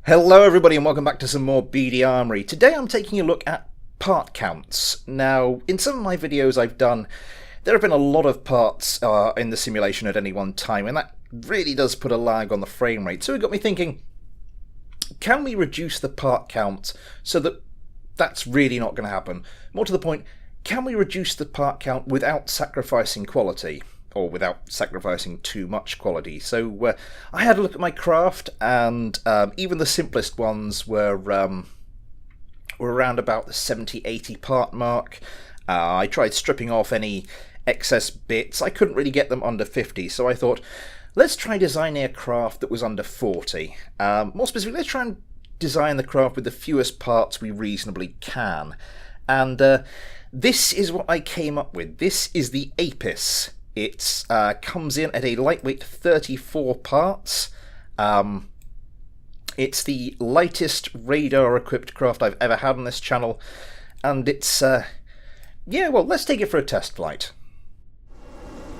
Hello everybody and welcome back to some more BD Armory. Today I'm taking a look at part counts. Now, in some of my videos I've done, there have been a lot of parts in the simulation at any one time, and that really does put a lag on the frame rate. So it got me thinking, can we reduce the part count so that that's really not going to happen? More to the point, can we reduce the part count without sacrificing quality? Or without sacrificing too much quality. So I had a look at my craft, and even the simplest ones were around about the 70-80 part mark. I tried stripping off any excess bits. I couldn't really get them under 50, so I thought, let's try designing a craft that was under 40. More specifically, let's try and design the craft with the fewest parts we reasonably can. And this is what I came up with. This is the Apis. It comes in at a lightweight 34 parts. It's the lightest radar-equipped craft I've ever had on this channel, and it's, yeah, well, let's take it for a test flight.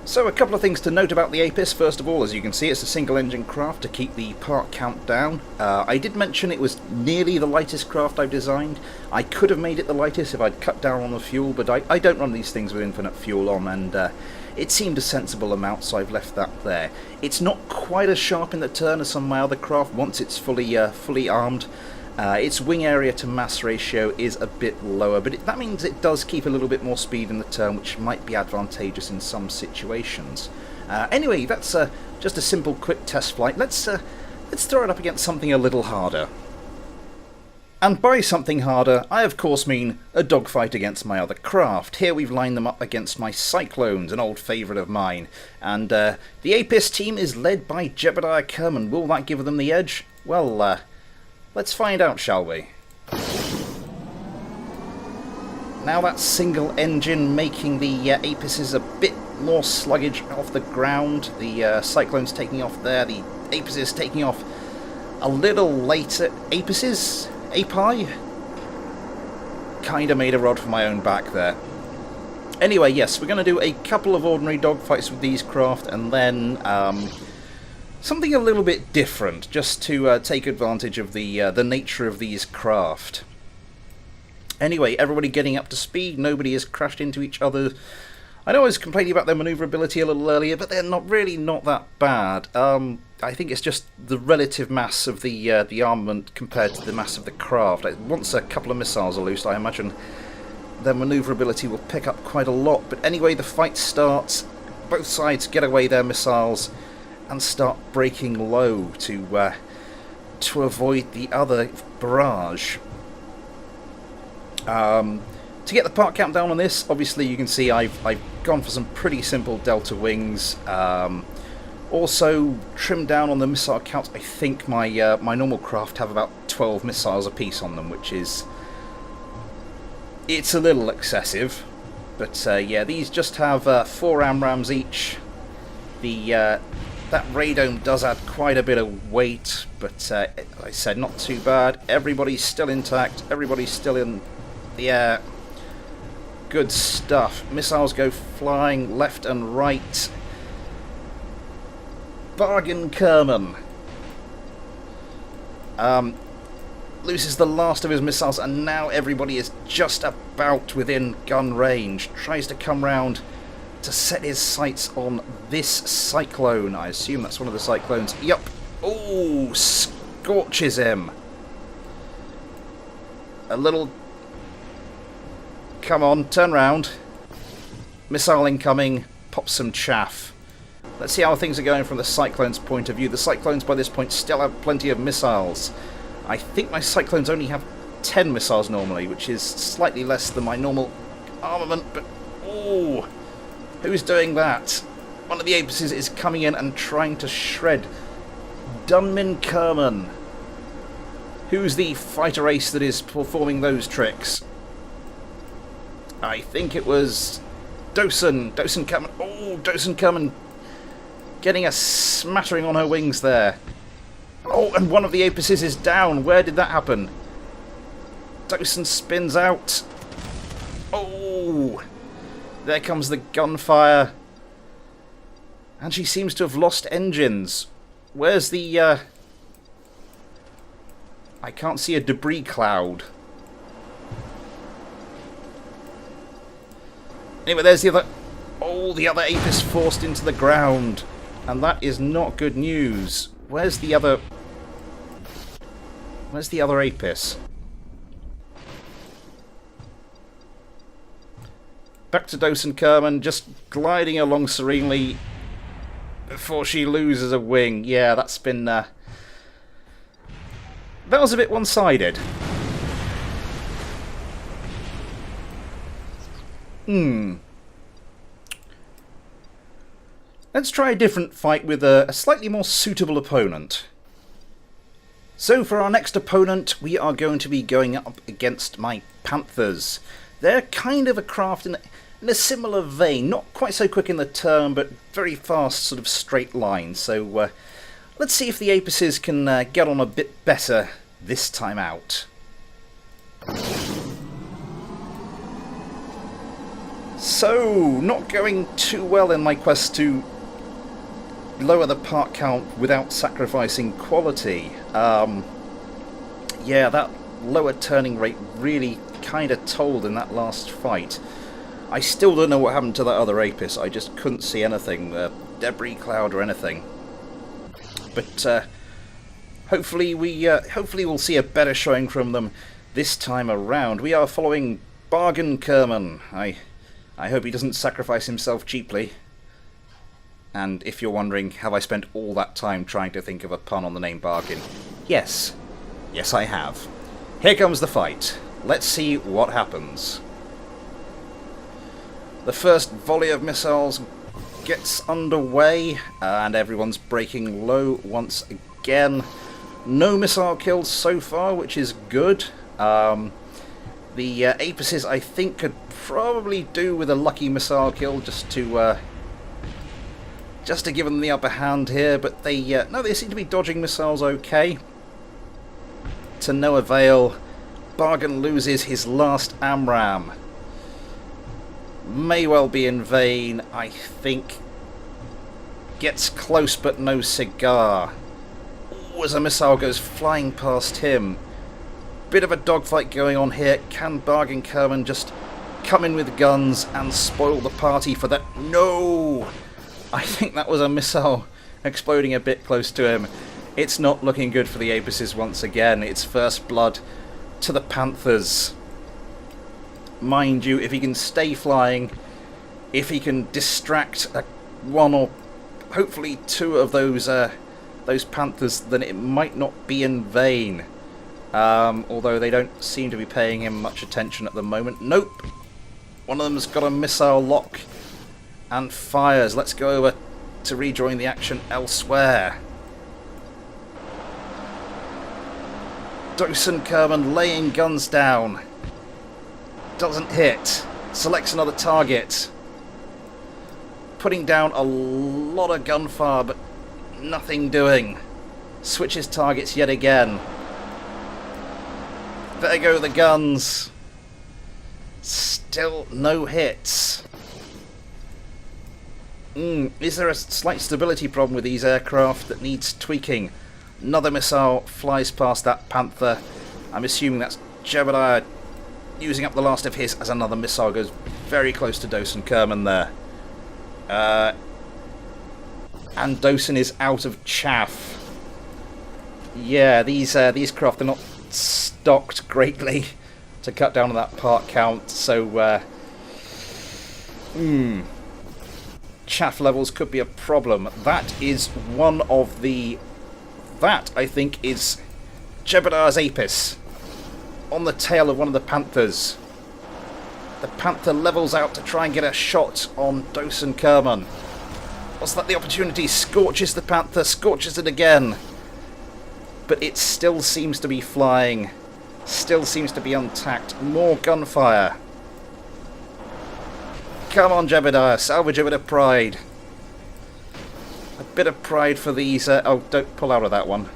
So a couple of things to note about the Apis. First of all, as you can see, it's a single-engine craft to keep the part count down. I did mention it was nearly the lightest craft I've designed. I could have made it the lightest if I'd cut down on the fuel, but I don't run these things with infinite fuel on, and it seemed a sensible amount, so I've left that there. It's not quite as sharp in the turn as some of my other craft once it's fully armed. Its wing area to mass ratio is a bit lower, but that means it does keep a little bit more speed in the turn, which might be advantageous in some situations. Anyway, that's just a simple, quick test flight. Let's throw it up against something a little harder. And by something harder, I of course mean a dogfight against my other craft. Here we've lined them up against my Cyclones, an old favourite of mine. And the Apis team is led by Jebediah Kerman. Will that give them the edge? Well, let's find out, shall we? Now that single engine making the Apises a bit more sluggish off the ground. The Cyclones taking off there, the Apises taking off a little later. Apises? Api? Kinda made a rod for my own back there. Anyway, yes, we're going to do a couple of ordinary dogfights with these craft, and then something a little bit different, just to take advantage of the nature of these craft. Anyway, everybody getting up to speed, nobody has crashed into each other. I know I was complaining about their manoeuvrability a little earlier, but they're not that bad. I think it's just the relative mass of the armament compared to the mass of the craft. Once a couple of missiles are loose, I imagine their manoeuvrability will pick up quite a lot. But anyway, the fight starts. Both sides get away their missiles and start breaking low to avoid the other barrage. To get the part count down on this, obviously you can see I've gone for some pretty simple delta wings. Also trimmed down on the missile count. I think my my normal craft have about 12 missiles apiece on them, which is, it's a little excessive. But yeah, these just have 4 AMRAAMs each. That radome does add quite a bit of weight, but like I said, not too bad. Everybody's still intact. Everybody's still in the air. Good stuff. Missiles go flying left and right. Bargain Kerman loses the last of his missiles, and now everybody is just about within gun range. Tries to come round to set his sights on this Cyclone. I assume that's one of the Cyclones. Yup. Oh, scorches him. A little... Come on, turn round. Missile incoming. Pop some chaff. Let's see how things are going from the Cyclone's point of view. The Cyclones by this point still have plenty of missiles. I think my Cyclones only have 10 missiles normally, which is slightly less than my normal armament, but... Oh! Who's doing that? One of the Apises is coming in and trying to shred Dunmin Kerman. Who's the fighter ace that is performing those tricks? I think it was Dosen Kerman. Oh, Dosen Kerman getting a smattering on her wings there. Oh, and one of the Apises is down. Where did that happen? Dosen spins out. Oh, there comes the gunfire. And she seems to have lost engines. Where's the I can't see a debris cloud. Anyway, there's the other... Oh, the other Apis forced into the ground. And that is not good news. Where's the other... Where's the other Apis? Back to Docent Kerman, just gliding along serenely before she loses a wing. Yeah, that's been... that was a bit one-sided. Let's try a different fight with a slightly more suitable opponent. So for our next opponent, we are going to be going up against my Panthers. They're kind of a craft in a similar vein, not quite so quick in the turn, but very fast, sort of straight line. So let's see if the Apises can get on a bit better this time out. So, not going too well in my quest to lower the part count without sacrificing quality. Yeah, that lower turning rate really kind of told in that last fight. I still don't know what happened to that other Apis. I just couldn't see anything, debris cloud or anything. But hopefully we'll see a better showing from them this time around. We are following Bargain Kerman. I hope he doesn't sacrifice himself cheaply. And if you're wondering, have I spent all that time trying to think of a pun on the name Bargain? Yes. Yes, I have. Here comes the fight. Let's see what happens. The first volley of missiles gets underway, and everyone's breaking low once again. No missile kills so far, which is good. The Apises, I think, could probably do with a lucky missile kill just to give them the upper hand here, but they no, they seem to be dodging missiles okay. To no avail. Bargain loses his last AMRAAM. May well be in vain, I think. Gets close but no cigar. Ooh, as a missile goes flying past him. Bit of a dogfight going on here. Can Bargain Kerman just come in with guns and spoil the party for that? No! I think that was a missile exploding a bit close to him. It's not looking good for the Apises once again. It's first blood to the Panthers. Mind you, if he can stay flying, if he can distract one or hopefully two of those Panthers, then it might not be in vain. Although they don't seem to be paying him much attention at the moment. Nope. One of them's got a missile lock and fires. Let's go over to rejoin the action elsewhere. Docent Kerman laying guns down. Doesn't hit. Selects another target. Putting down a lot of gunfire, but nothing doing. Switches targets yet again. There go the guns. Still no hits. Is there a slight stability problem with these aircraft that needs tweaking? Another missile flies past that Panther. I'm assuming that's Jebediah using up the last of his as another missile goes very close to Docent Kerman there. And Docent is out of chaff. Yeah, these craft are not stocked greatly to cut down on that part count, so chaff levels could be a problem. That is one of the... That, I think, is Jebediah's Apis on the tail of one of the Panthers. The Panther levels out to try and get a shot on Docent Kerman. Was that the opportunity? Scorches the Panther, scorches it again. But it still seems to be flying. Still seems to be untacked. More gunfire. Come on, Jebediah, salvage a bit of pride. A bit of pride for these... oh, don't pull out of that one.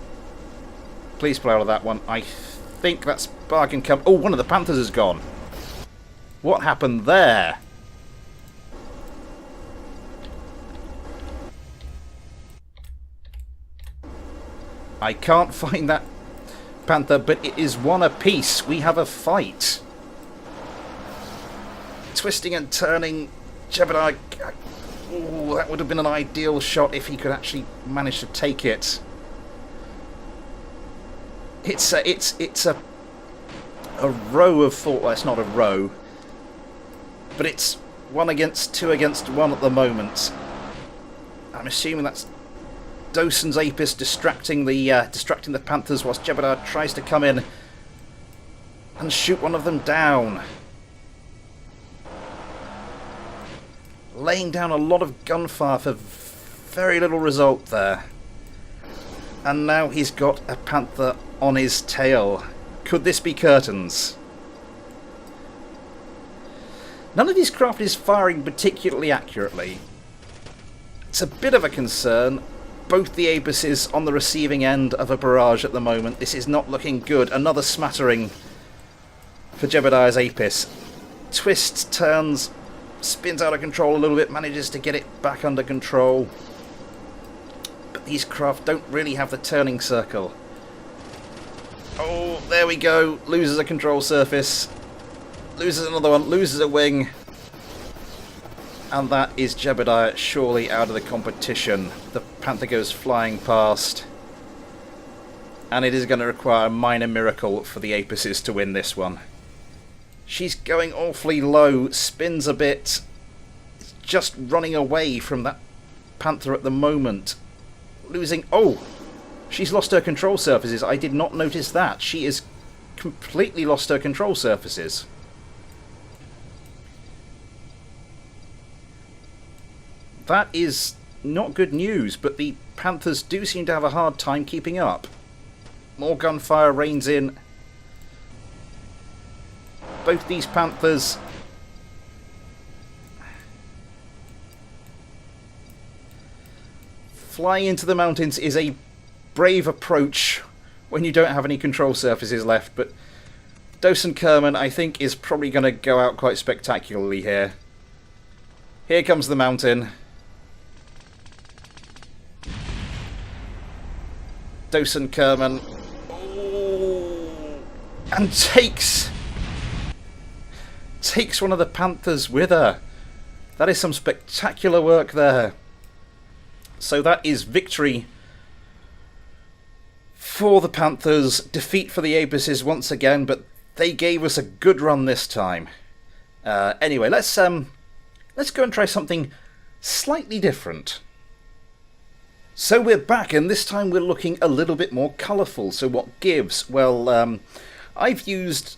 Please pull out of that one. I think that's Bargain Kerman. Oh, one of the Panthers is gone. What happened there? I can't find that Panther, but it is one apiece. We have a fight. Twisting and turning, Jebediah. Ooh, that would have been an ideal shot if he could actually manage to take it. It's a row of four. Well, it's not a row, but it's 1 against 2 against 1 at the moment. I'm assuming that's Dawson's Apis distracting the Panthers whilst Jebediah tries to come in and shoot one of them down. Laying down a lot of gunfire for very little result there. And now he's got a Panther on his tail. Could this be curtains? None of these craft is firing particularly accurately. It's a bit of a concern. Both the Apis is on the receiving end of a barrage at the moment. This is not looking good. Another smattering for Jebediah's Apis. Twists, turns, spins out of control a little bit, manages to get it back under control. But these craft don't really have the turning circle. Oh, there we go. Loses a control surface. Loses another one. Loses a wing. And that is Jebediah surely out of the competition. The Panther goes flying past. And it is going to require a minor miracle for the Apises to win this one. She's going awfully low. Spins a bit. It's just running away from that Panther at the moment. Losing... Oh! She's lost her control surfaces. I did not notice that. She has completely lost her control surfaces. That is not good news, but the Panthers do seem to have a hard time keeping up. More gunfire rains in. Both these Panthers... Flying into the mountains is a brave approach when you don't have any control surfaces left, but Dawson Kerman, I think, is probably going to go out quite spectacularly here. Here comes the mountain. Dawson Kerman. Oh, and takes one of the Panthers with her. That is some spectacular work there. So that is victory for the Panthers. Defeat for the Apises once again, but they gave us a good run this time. Anyway, let's go and try something slightly different. So we're back, and this time we're looking a little bit more colourful. So what gives? Well, I've used...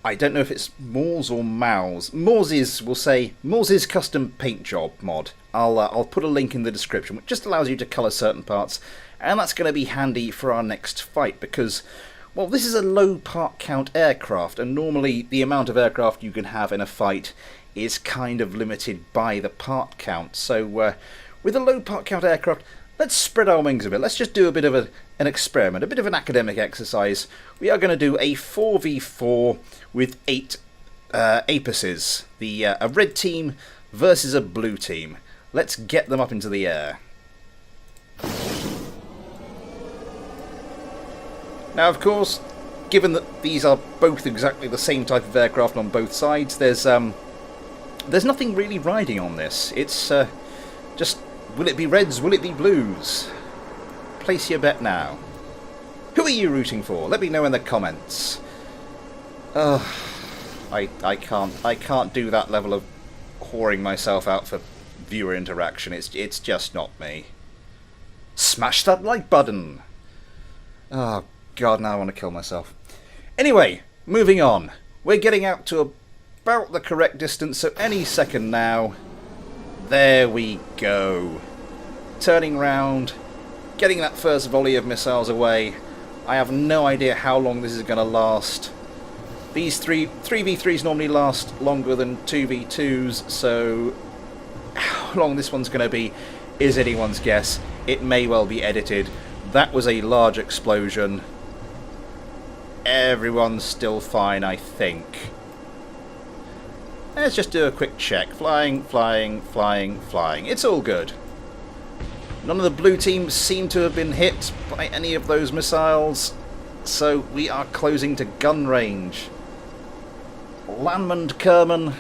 I don't know if it's Moors or Mows. Moors's, we'll say, Moors's custom paint job mod. I'll put a link in the description, which just allows you to colour certain parts, and that's going to be handy for our next fight because, well, this is a low part count aircraft, and normally the amount of aircraft you can have in a fight is kind of limited by the part count. So with a low part count aircraft, let's spread our wings a bit. Let's just do a bit of an experiment, a bit of an academic exercise. We are going to do a 4v4 with 8 Apises. A red team versus a blue team. Let's get them up into the air. Now, of course, given that these are both exactly the same type of aircraft on both sides, there's nothing really riding on this. It's just... Will it be reds? Will it be blues? Place your bet now. Who are you rooting for? Let me know in the comments. I can't do that level of whoring myself out for viewer interaction. It's just not me. Smash that like button. Oh God, now I want to kill myself. Anyway, moving on. We're getting out to about the correct distance, so any second now. There we go. Turning round, getting that first volley of missiles away. I have no idea how long this is going to last. These 3v3s normally last longer than 2v2s, so how long this one's going to be is anyone's guess. It may well be edited. That was a large explosion. Everyone's still fine, I think. Let's just do a quick check. Flying, flying, flying, flying. It's all good. None of the blue teams seem to have been hit by any of those missiles. So we are closing to gun range. Landman Kerman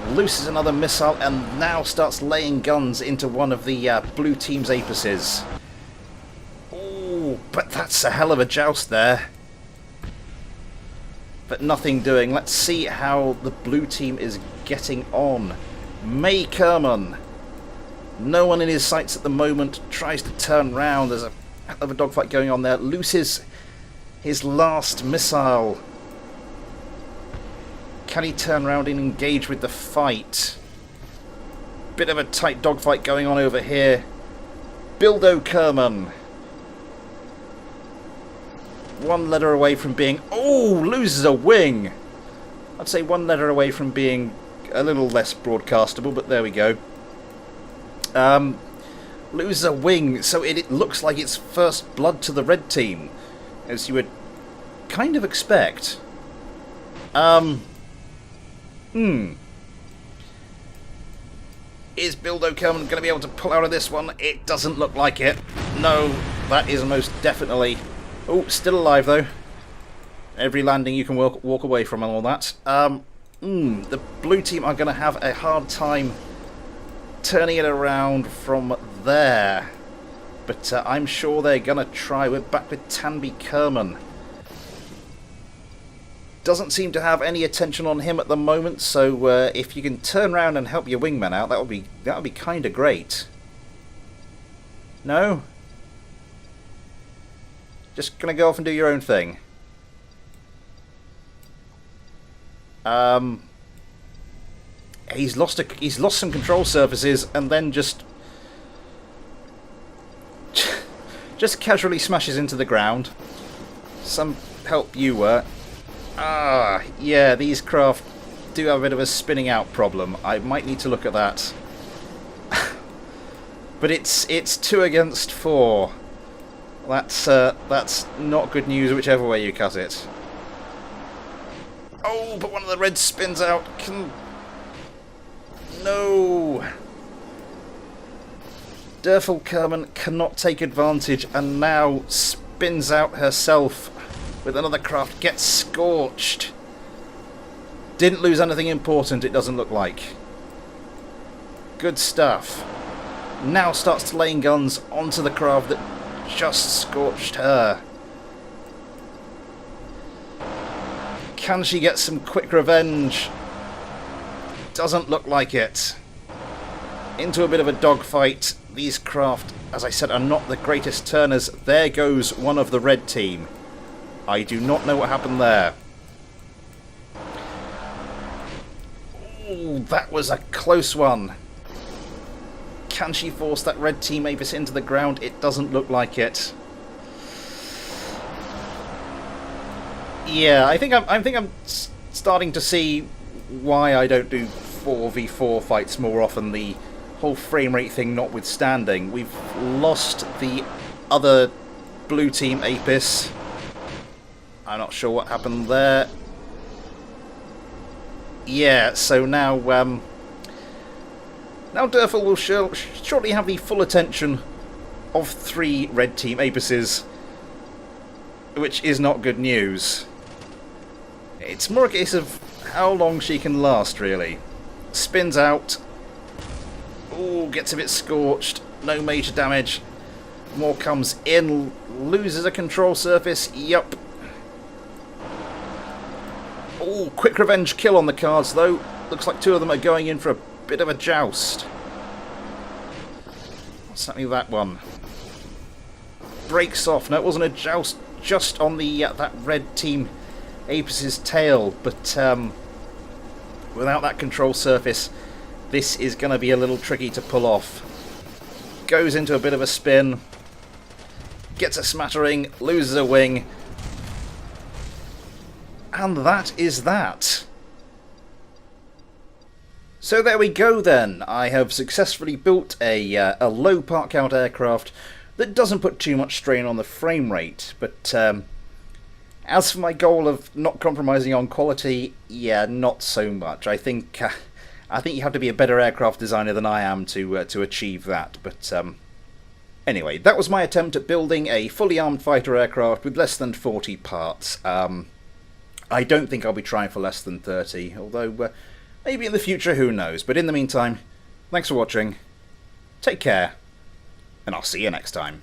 looses another missile and now starts laying guns into one of the blue team's apices. Oh, but that's a hell of a joust there. But nothing doing. Let's see how the blue team is getting on. May Kerman. No one in his sights at the moment. Tries to turn round. There's a hell of a dogfight going on there. Loses his last missile. Can he turn around and engage with the fight? Bit of a tight dogfight going on over here. Bildo Kerman. One letter away from being... Oh, loses a wing. I'd say one letter away from being a little less broadcastable, but there we go. Loses a wing, so it looks like it's first blood to the red team, as you would kind of expect. Is Bildo Kerman going to be able to pull out of this one? It doesn't look like it. No, that is most definitely... Oh, still alive though. Every landing you can walk away from and all that. The blue team are going to have a hard time turning it around from there. But I'm sure they're going to try. We're back with Tanby Kerman. Doesn't seem to have any attention on him at the moment, so if you can turn around and help your wingman out, that would be kind of great. No? Just gonna go off and do your own thing. He's lost some control surfaces and then just casually smashes into the ground. Some help you were. Ah, yeah, these craft do have a bit of a spinning out problem. I might need to look at that. But it's 2 against 4. That's not good news whichever way you cut it. Oh, but one of the reds spins out. No. Derfel Kerman cannot take advantage and now spins out herself with another craft. Gets scorched. Didn't lose anything important, it doesn't look like. Good stuff. Now starts laying guns onto the craft that just scorched her. Can she get some quick revenge? Doesn't look like it. Into a bit of a dogfight. These craft, as I said, are not the greatest turners. There goes one of the red team. I do not know what happened there. Ooh, that was a close one. Can she force that red team Avis into the ground? It doesn't look like it. Yeah, I think I'm starting to see why I don't do 4v4 fights more often. The whole frame rate thing notwithstanding, we've lost the other blue team Apis. I'm not sure what happened there. Yeah, so now Derfel will shortly have the full attention of 3 red team Apices, which is not good news. It's more a case of how long she can last, really. Spins out. Ooh, gets a bit scorched. No major damage. More comes in. Loses a control surface. Yup. Ooh, quick revenge kill on the cards, though. Looks like 2 of them are going in for a bit of a joust. What's happening with that one? Breaks off. No, it wasn't a joust, just on the that red team Apis' tail, but without that control surface, this is going to be a little tricky to pull off. Goes into a bit of a spin, gets a smattering, loses a wing, and that is that. So there we go then. I have successfully built a low park out aircraft that doesn't put too much strain on the frame rate, but as for my goal of not compromising on quality, yeah, not so much. I think you have to be a better aircraft designer than I am to achieve that. But Anyway, that was my attempt at building a fully armed fighter aircraft with less than 40 parts. I don't think I'll be trying for less than 30, although maybe in the future, who knows. But in the meantime, thanks for watching, take care, and I'll see you next time.